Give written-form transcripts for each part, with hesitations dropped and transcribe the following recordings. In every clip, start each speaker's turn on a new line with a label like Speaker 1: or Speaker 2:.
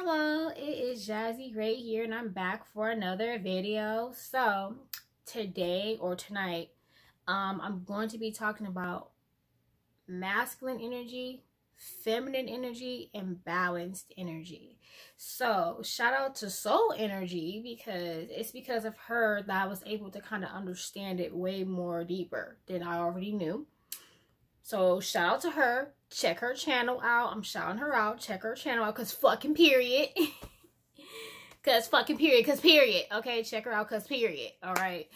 Speaker 1: Hello, it is Jazzy Gray here, and I'm back for another video. So today or tonight, I'm going to be talking about masculine energy, feminine energy, and balanced energy. So shout out to Soul Energy because it's because of her that I was able to kind of understand it way more deeper than I already knew. So shout out to her. Check her channel out. I'm shouting her out. Check her channel out because fucking period. Because fucking period. Because period. Okay, check her out because period. All right.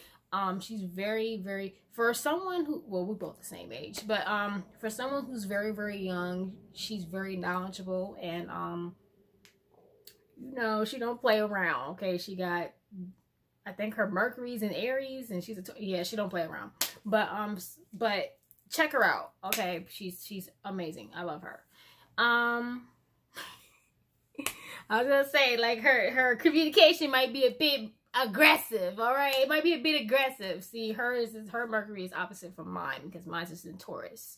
Speaker 1: She's very, very, for someone who, well, we're both the same age, but for someone who's very, very young, she's very knowledgeable, and you know, she don't play around. Okay, she got, I think her Mercury's in Aries, and she's yeah, she don't play around. But check her out. Okay, she's amazing. I love her. I was gonna say, like, her communication might be a bit aggressive. All right, it might be a bit aggressive. See, her Mercury is opposite from mine because mine's just in Taurus.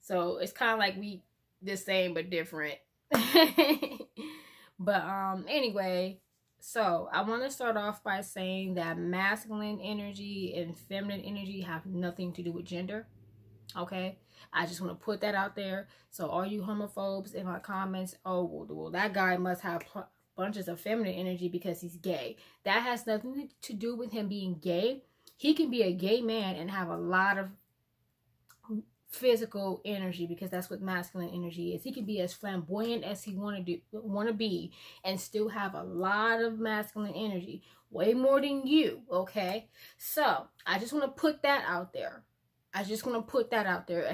Speaker 1: So it's kind of like we the same but different. But anyway, so I want to start off by saying that masculine energy and feminine energy have nothing to do with gender. Okay, I just want to put that out there. So all you homophobes in my comments, oh, well that guy must have bunches of feminine energy because he's gay. That has nothing to do with him being gay. He can be a gay man and have a lot of physical energy because that's what masculine energy is. He can be as flamboyant as he want to be and still have a lot of masculine energy, way more than you. Okay, so I just want to put that out there. It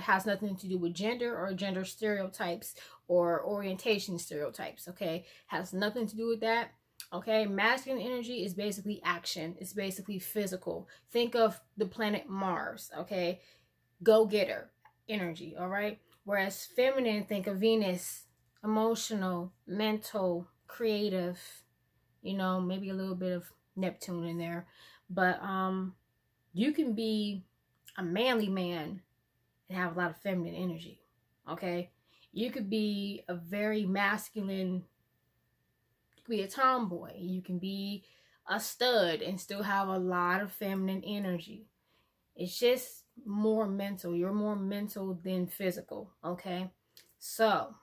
Speaker 1: has nothing to do with gender or gender stereotypes or orientation stereotypes. Okay, has nothing to do with that. Okay, masculine energy is basically action. It's basically physical. Think of the planet Mars. Okay, go-getter energy. All right, whereas feminine, think of Venus, emotional, mental, creative, you know, maybe a little bit of Neptune in there. But you can be a manly man and have a lot of feminine energy. Okay, you could be a very masculine, you could be a tomboy, you can be a stud and still have a lot of feminine energy. It's just more mental. You're more mental than physical. Okay, so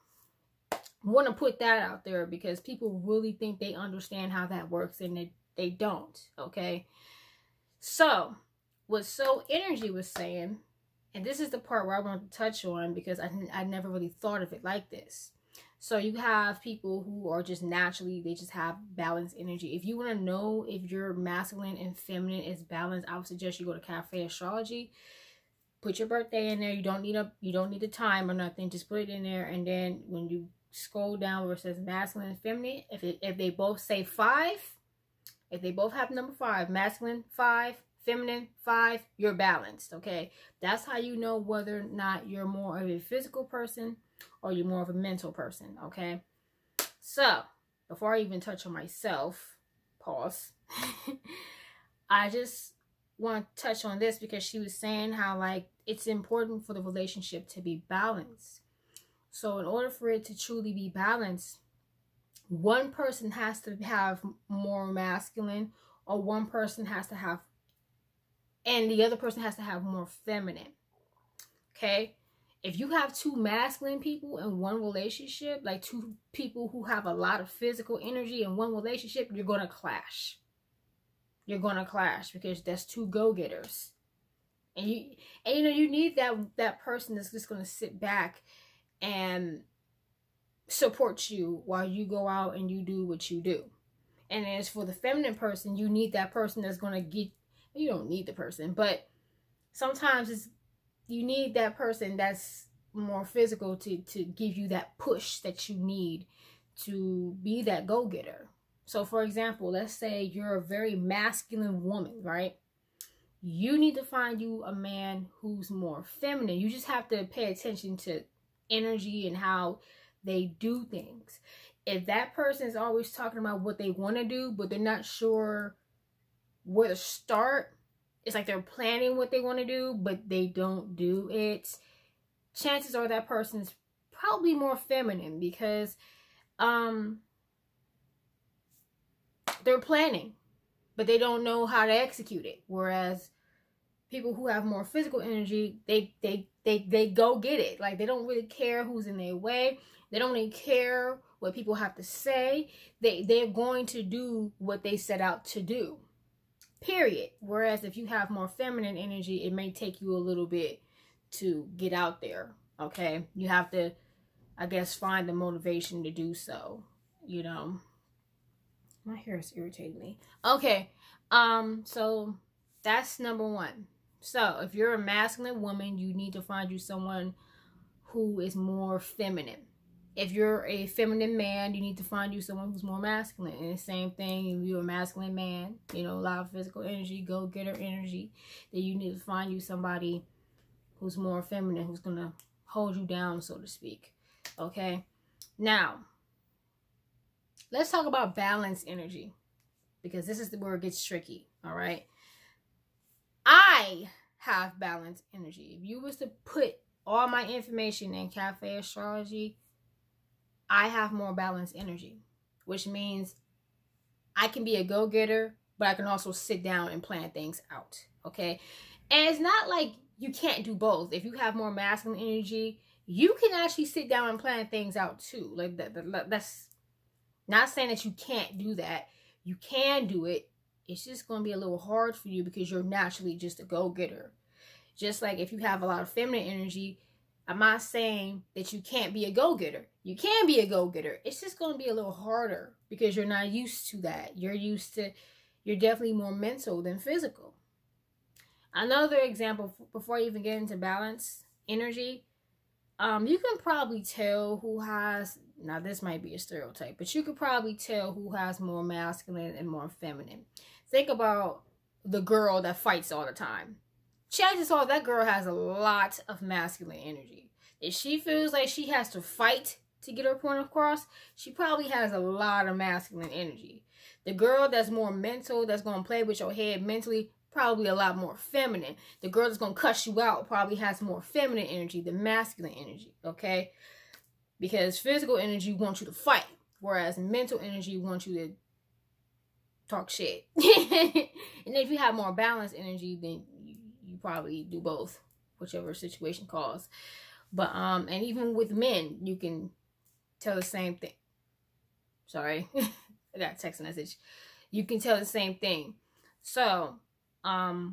Speaker 1: I want to put that out there because people really think they understand how that works and they don't. Okay, so what Soul Energy was saying, and this is the part where I want to touch on because I never really thought of it like this. So you have people who are just naturally, they just have balanced energy. If you want to know if your masculine and feminine is balanced, I would suggest you go to Cafe Astrology. Put your birthday in there. You don't need a time or nothing. Just put it in there, and then when you scroll down where it says masculine and feminine, if they both say 5, if they both have number 5, masculine 5, feminine 5, you're balanced. Okay, that's how you know whether or not you're more of a physical person or you're more of a mental person. Okay, so before I even touch on myself, pause. I just want to touch on this because she was saying how, like, it's important for the relationship to be balanced. So in order for it to truly be balanced, one person has to have more masculine, or one person has to have, and the other person has to have more feminine. Okay, if you have 2 masculine people in one relationship, like 2 people who have a lot of physical energy in one relationship, you're gonna clash. You're gonna clash because that's 2 go-getters, and you know, you need that person that's just gonna sit back and support you while you go out and you do what you do. And as for the feminine person, you need that person that's gonna get, you don't need the person, but sometimes you need that person that's more physical to give you that push that you need to be that go-getter. So for example, let's say you're a very masculine woman, right? You need to find you a man who's more feminine. You just have to pay attention to energy and how they do things. If that person is always talking about what they want to do, but they're not sure where to start, it's like they're planning what they want to do, but they don't do it, chances are that person's probably more feminine because they're planning, but they don't know how to execute it. Whereas people who have more physical energy, they go get it. Like, they don't really care who's in their way. They don't really care what people have to say. They're going to do what they set out to do. Period. Whereas if you have more feminine energy, it may take you a little bit to get out there. Okay? You have to, I guess, find the motivation to do so. You know. My hair is irritating me. Okay. So that's number one. So if you're a masculine woman, you need to find you someone who is more feminine. If you're a feminine man, you need to find you someone who's more masculine. And the same thing, if you're a masculine man, you know, a lot of physical energy, go-getter energy, then you need to find you somebody who's more feminine, who's going to hold you down, so to speak. Okay? Now, let's talk about balanced energy, because this is where it gets tricky, all right? I have balanced energy. If you was to put all my information in Cafe Astrology, I have more balanced energy, which means I can be a go-getter, but I can also sit down and plan things out, okay? And it's not like you can't do both. If you have more masculine energy, you can actually sit down and plan things out too. Like, that's not saying that you can't do that. You can do it. It's just going to be a little hard for you because you're naturally just a go-getter. Just like if you have a lot of feminine energy, I'm not saying that you can't be a go-getter. You can be a go-getter. It's just going to be a little harder because you're not used to that. You're definitely more mental than physical. Another example, before I even get into balance energy, you can probably tell who has, now this might be a stereotype, but you could probably tell who has more masculine and more feminine. Think about the girl that fights all the time. Chances are that girl has a lot of masculine energy. If she feels like she has to fight to get her point across, she probably has a lot of masculine energy. The girl that's more mental, that's going to play with your head mentally, probably a lot more feminine. The girl that's going to cuss you out probably has more feminine energy than masculine energy, okay? Because physical energy wants you to fight, whereas mental energy wants you to talk shit. And if you have more balanced energy, then you probably do both, whichever situation calls. But and even with men, you can tell the same thing. Sorry, I got a text message. You can tell the same thing. So I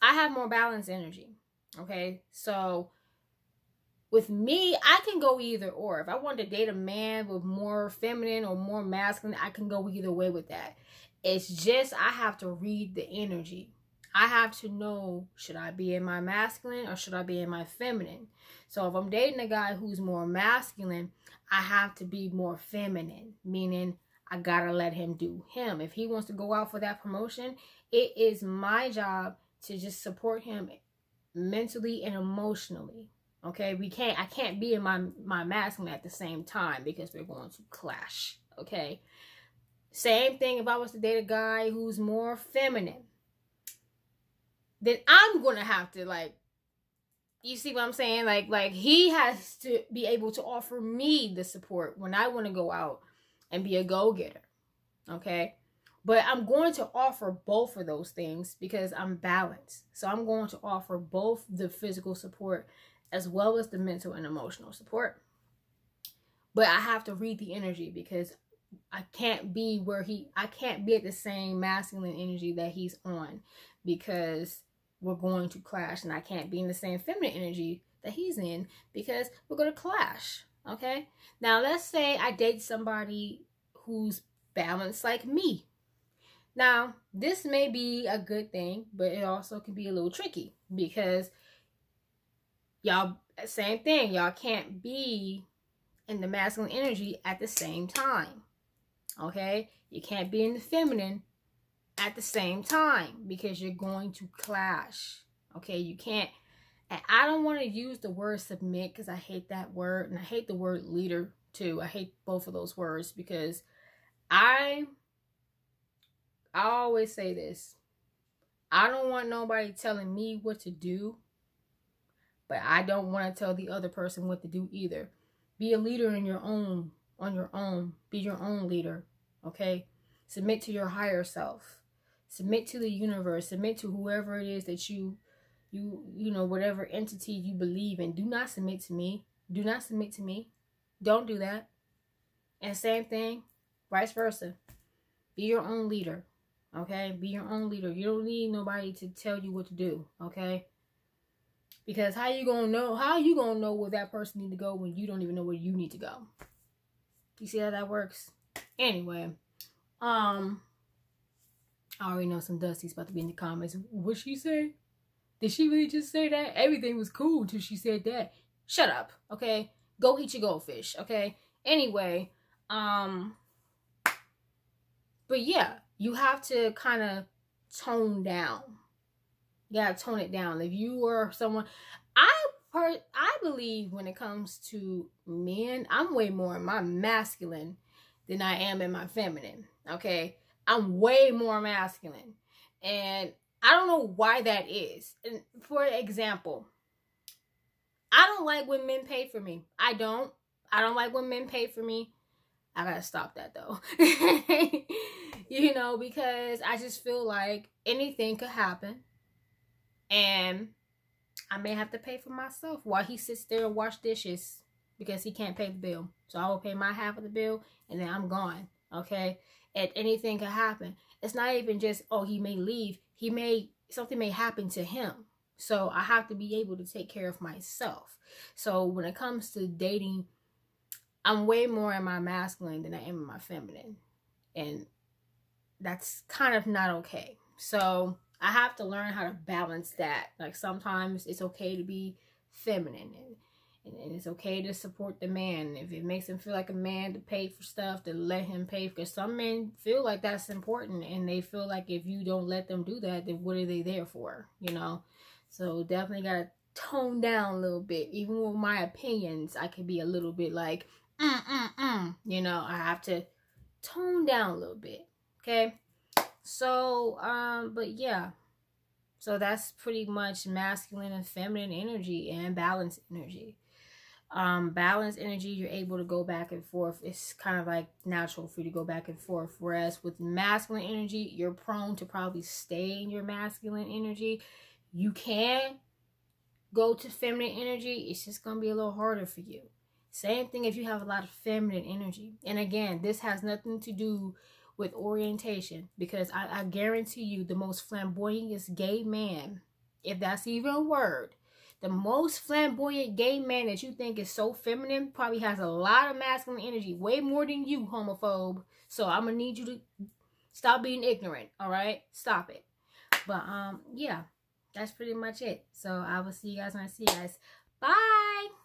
Speaker 1: have more balanced energy. Okay, so with me, I can go either or. If I want to date a man with more feminine or more masculine, I can go either way with that. It's just I have to read the energy. I have to know, should I be in my masculine or should I be in my feminine? So if I'm dating a guy who's more masculine, I have to be more feminine, meaning I gotta let him do him. If he wants to go out for that promotion, it is my job to just support him mentally and emotionally. Okay, I can't be in my masculine at the same time because we're going to clash. Okay, same thing if I was to date a guy who's more feminine, then I'm gonna have to, like, you see what I'm saying? Like he has to be able to offer me the support when I want to go out and be a go-getter. Okay, but I'm going to offer both of those things because I'm balanced. So I'm going to offer both the physical support as well as the mental and emotional support. But I have to read the energy because I can't be I can't be at the same masculine energy that he's on because we're going to clash, and I can't be in the same feminine energy that he's in because we're going to clash. Okay? Now, let's say I date somebody who's balanced like me. Now, this may be a good thing, but it also can be a little tricky because y'all, same thing, y'all can't be in the masculine energy at the same time. Okay? You can't be in the feminine at the same time because you're going to clash. Okay? You can't, and I don't want to use the word submit because I hate that word, and I hate the word leader too. I hate both of those words because I always say this. I don't want nobody telling me what to do, but I don't want to tell the other person what to do either. Be a leader on your own. Be your own leader, okay? Submit to your higher self. Submit to the universe. Submit to whoever it is that you know, whatever entity you believe in. Do not submit to me. Do not submit to me. Don't do that. And same thing, vice versa. Be your own leader. Okay? Be your own leader. You don't need nobody to tell you what to do. Okay? Because how you gonna know where that person need to go when you don't even know where you need to go? You see how that works? Anyway, I already know some Dusty's about to be in the comments. What'd she say? Did she really just say that? Everything was cool till she said that. Shut up, okay? Go eat your goldfish, okay? Anyway, but yeah, you have to kind of tone down. You gotta tone it down. If you are someone, I believe when it comes to men, I'm way more in my masculine than I am in my feminine, okay? I'm way more masculine. And I don't know why that is. And for example, I don't like when men pay for me. I don't like when men pay for me. I gotta stop that though. You know, because I just feel like anything could happen. And I may have to pay for myself while he sits there and wash dishes because he can't pay the bill. So I will pay my half of the bill and then I'm gone. Okay? And anything could happen. It's not even just, oh, he may leave. Something may happen to him. So I have to be able to take care of myself. So when it comes to dating, I'm way more in my masculine than I am in my feminine. And that's kind of not okay. So I have to learn how to balance that. Like sometimes it's okay to be feminine and it's okay to support the man. If it makes him feel like a man to pay for stuff, to let him pay. Because some men feel like that's important and they feel like if you don't let them do that, then what are they there for? You know? So definitely got to tone down a little bit. Even with my opinions, I could be a little bit like, you know, I have to tone down a little bit. Okay? So, but yeah. So that's pretty much masculine and feminine energy and balanced energy. Balanced energy, you're able to go back and forth. It's kind of like natural for you to go back and forth. Whereas with masculine energy, you're prone to probably stay in your masculine energy. You can go to feminine energy. It's just going to be a little harder for you. Same thing if you have a lot of feminine energy. And again, this has nothing to do with orientation, because I guarantee you the most flamboyant gay man, if that's even a word, the most flamboyant gay man that you think is so feminine probably has a lot of masculine energy, way more than you, homophobe. So I'm gonna need you to stop being ignorant. All right, stop it. But yeah, that's pretty much it. So I will see you guys when I see you guys. Bye.